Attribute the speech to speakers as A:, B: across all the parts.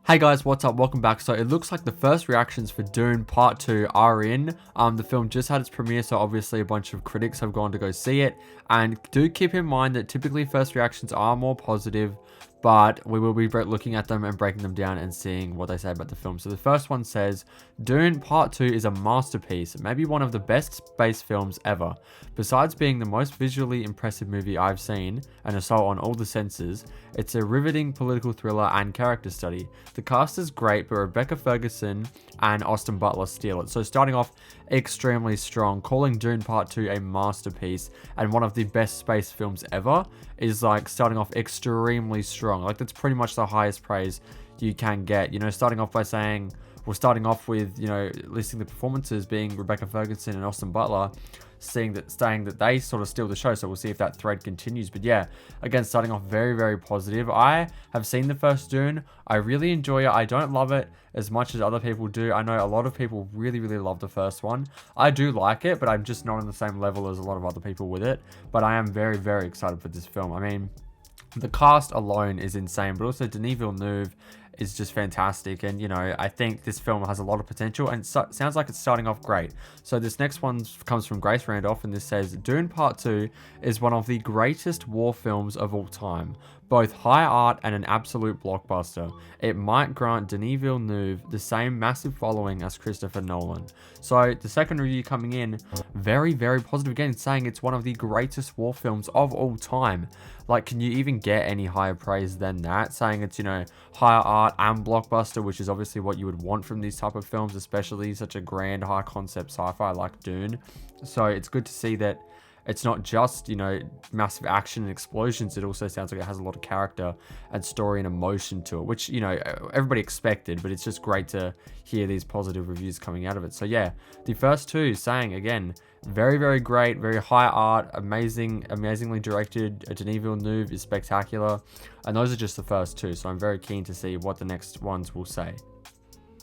A: Hey guys, what's up? Welcome back. So it looks like the first reactions for Dune Part 2 are in. The film just had its premiere, so obviously a bunch of critics have gone to go see it. And do keep in mind that typically first reactions are more positive, but we will be looking at them and breaking them down and seeing what they say about the film. So the first one says, Dune Part 2 is a masterpiece, maybe one of the best space films ever. Besides being the most visually impressive movie I've seen, an assault on all the senses, it's a riveting political thriller and character study. The cast is great, but Rebecca Ferguson and Austin Butler steal it. So starting off extremely strong, calling Dune Part 2 a masterpiece and one of the best space films ever is like starting off extremely strong. Like that's pretty much the highest praise you can get. You know, starting off by saying, well, starting off with, you know, listing the performances being Rebecca Ferguson and Austin Butler, saying that they sort of steal the show. So we'll see if that thread continues. But yeah, again, starting off very, very positive. I have seen the first Dune. I really enjoy it. I don't love it as much as other people do. I know a lot of people really, really love the first one. I do like it, but I'm just not on the same level as a lot of other people with it. But I am very, very excited for this film. I mean, the cast alone is insane, but also Denis Villeneuve is just fantastic. And, you know, I think this film has a lot of potential and sounds like it's starting off great. So this next one comes from Grace Randolph, and this says, Dune Part 2 is one of the greatest war films of all time. Both high art and an absolute blockbuster. It might grant Denis Villeneuve the same massive following as Christopher Nolan. So the second review coming in, very, very positive again, saying it's one of the greatest war films of all time. Like, can you even get any higher praise than that? Saying it's, you know, higher art and blockbuster, which is obviously what you would want from these type of films, especially such a grand, high concept sci-fi like Dune. So it's good to see that it's not just, you know, massive action and explosions. It also sounds like it has a lot of character and story and emotion to it, which, you know, everybody expected, but it's just great to hear these positive reviews coming out of it. So yeah, the first two saying, again, very, very great, very high art, amazingly directed. Denis Villeneuve is spectacular. And those are just the first two. So I'm very keen to see what the next ones will say.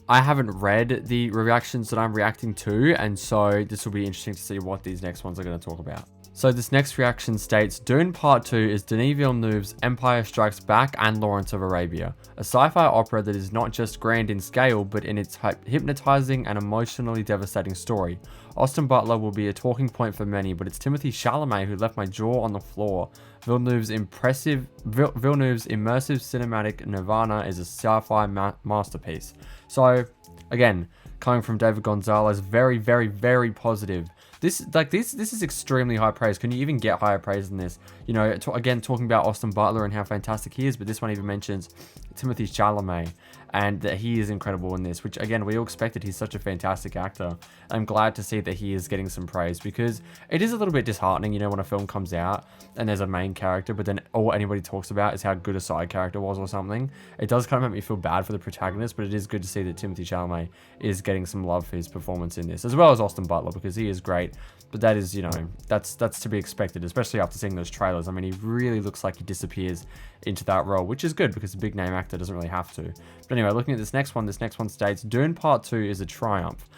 A: I haven't read the reactions that I'm reacting to, and so this will be interesting to see what these next ones are going to talk about. So this next reaction states, Dune Part 2 is Denis Villeneuve's Empire Strikes Back and Lawrence of Arabia, a sci-fi opera that is not just grand in scale, but in its hypnotizing and emotionally devastating story. Austin Butler will be a talking point for many, but it's Timothée Chalamet who left my jaw on the floor. Villeneuve's immersive cinematic nirvana is a sci-fi masterpiece. So, again, coming from David Gonzalez, very, very, very positive. This is extremely high praise. Can you even get higher praise than this? You know, again, talking about Austin Butler and how fantastic he is, but this one even mentions Timothée Chalamet and that he is incredible in this, which again, we all expected. He's such a fantastic actor. I'm glad to see that he is getting some praise, because it is a little bit disheartening, you know, when a film comes out and there's a main character, but then all anybody talks about is how good a side character was or something. It does kind of make me feel bad for the protagonist, but it is good to see that Timothée Chalamet is getting some love for his performance in this, as well as Austin Butler, because he is great. But that is, you know, that's to be expected, especially after seeing those trailers. I mean, he really looks like he disappears into that role, which is good because a big name actor doesn't really have to. But anyway, looking at this next one states, Dune Part 2 is a triumph.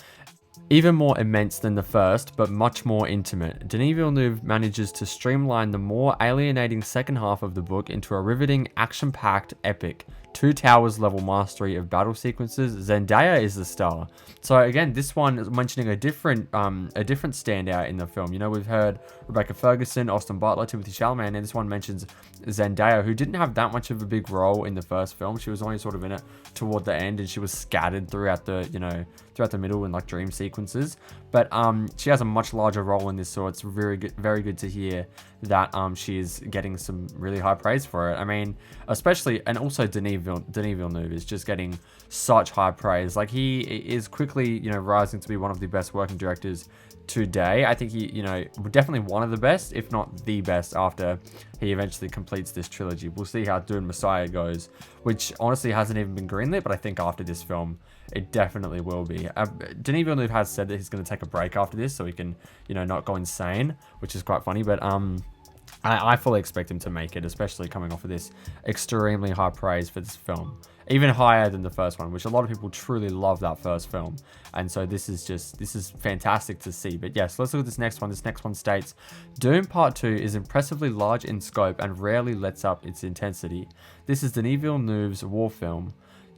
A: Even more immense than the first, but much more intimate. Denis Villeneuve manages to streamline the more alienating second half of the book into a riveting, action-packed epic. Two Towers level mastery of battle sequences. Zendaya is the star. So again, this one is mentioning a different standout in the film. You know, we've heard Rebecca Ferguson, Austin Butler, Timothée Chalamet, and this one mentions Zendaya, who didn't have that much of a big role in the first film. She was only sort of in it toward the end, and she was scattered throughout the, you know, throughout the middle in like dream sequences. But she has a much larger role in this, so it's very good to hear that she is getting some really high praise for it. I mean, especially, and also Denis Villeneuve is just getting such high praise. Like, he is quickly, you know, rising to be one of the best working directors today. I think he, you know, definitely one of the best, if not the best, after he eventually completes this trilogy. We'll see how Dune Messiah goes, which honestly hasn't even been greenlit, but I think after this film, it definitely will be. Denis Villeneuve has said that he's going to take a break after this so he can, you know, not go insane, which is quite funny, but I fully expect him to make it, especially coming off of this extremely high praise for this film. Even higher than the first one, which a lot of people truly love that first film. And so this is fantastic to see. But yes, let's look at this next one. This next one states, Dune Part 2 is impressively large in scope and rarely lets up its intensity. This is Denis Villeneuve's war film.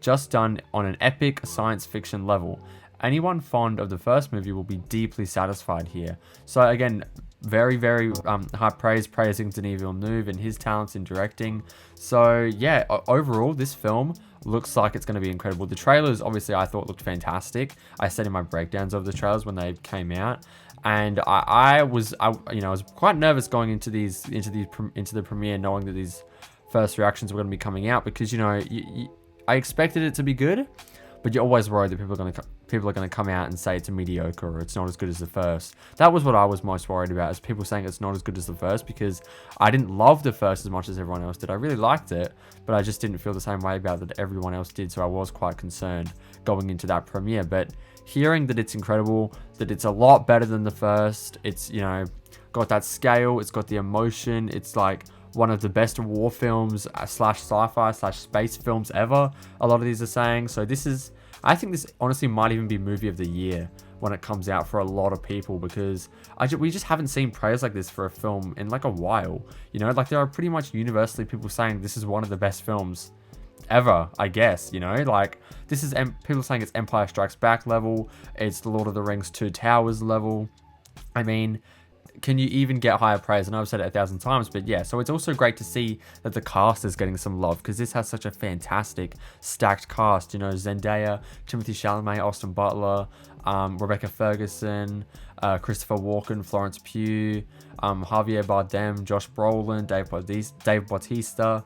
A: just done on an epic science fiction level. Anyone fond of the first movie will be deeply satisfied here. So again, very, very high praising Denis Villeneuve and his talents in directing. So yeah, overall, this film looks like it's going to be incredible. The trailers, obviously, I thought looked fantastic. I said in my breakdowns of the trailers when they came out, and I was quite nervous going into the premiere, knowing that these first reactions were going to be coming out, because I expected it to be good, but you're always worried that people are going to come out and say it's a mediocre or it's not as good as the first. That was what I was most worried about, is people saying it's not as good as the first, because I didn't love the first as much as everyone else did. I really liked it, but I just didn't feel the same way about it that everyone else did, so I was quite concerned going into that premiere. But hearing that it's incredible, that it's a lot better than the first, it's, got that scale, it's got the emotion, it's like one of the best war films / sci-fi / space films ever, a lot of these are saying. So I think this honestly might even be movie of the year when it comes out for a lot of people, because we just haven't seen praise like this for a film in like a while. Like there are pretty much universally people saying this is one of the best films ever, I guess. Like this is people saying it's Empire Strikes Back level, it's the Lord of the Rings 2 Towers level. I mean, can you even get higher praise? And I've said it 1,000 times, but yeah. So it's also great to see that the cast is getting some love, because this has such a fantastic stacked cast. Zendaya, Timothée Chalamet, Austin Butler, Rebecca Ferguson, Christopher Walken, Florence Pugh, Javier Bardem, Josh Brolin, Dave Bautista,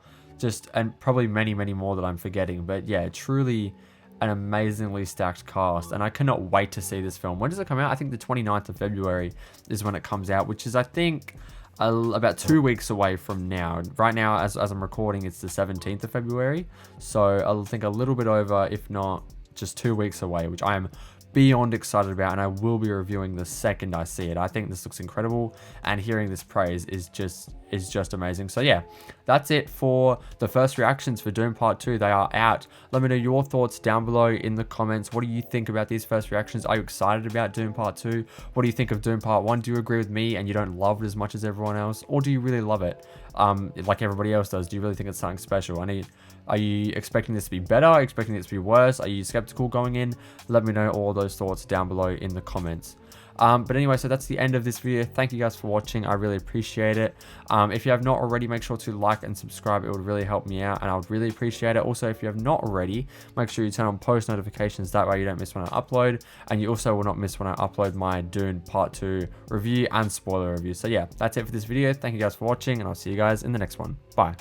A: and probably many, many more that I'm forgetting. But yeah, truly an amazingly stacked cast, and I cannot wait to see this film. When does it come out? I think the 29th of February is when it comes out, which is, I think, about 2 weeks away from now. Right now, as I'm recording, it's the 17th of February, so I think a little bit over, if not just 2 weeks away, which I am beyond excited about, and I will be reviewing the second I see it. I think this looks incredible, and hearing this praise is just amazing. So yeah, that's it for the first reactions for Dune Part 2. They are out. Let me know your thoughts down below in the comments. What do you think about these first reactions? Are you excited about Dune Part 2? What do you think of Dune Part 1? Do you agree with me and you don't love it as much as everyone else? Or do you really love it like everybody else does? Do you really think it's something special? Are you expecting this to be better? Are you expecting it to be worse? Are you skeptical going in? Let me know all those thoughts down below in the comments. But anyway, so that's the end of this video. Thank you guys for watching. I really appreciate it. If you have not already, make sure to like and subscribe. It would really help me out, and I would really appreciate it. Also, if you have not already, make sure you turn on post notifications. That way you don't miss when I upload, and you also will not miss when I upload my Dune Part 2 review and spoiler review. So yeah, that's it for this video. Thank you guys for watching, and I'll see you guys in the next one. Bye.